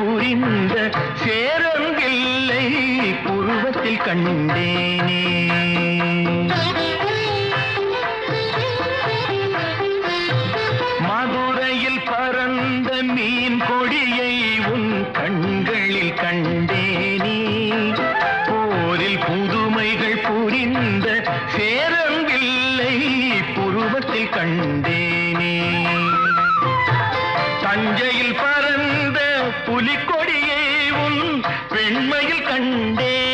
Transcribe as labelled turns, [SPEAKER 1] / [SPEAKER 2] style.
[SPEAKER 1] புரிந்த சேரங்கில்லை புருவத்தில் கண்டேனே. மதுரையில் பறந்த மீன் கொடியை உன் கண்களில் கண்டேனே. போரில் புதுமைகள் புரிந்த சேரங்கில்லை புருவத்தில் கண்டேனே. தஞ்சையில் பறந்த புலிக்கொடியை உன் பெண்மையில் கண்டே.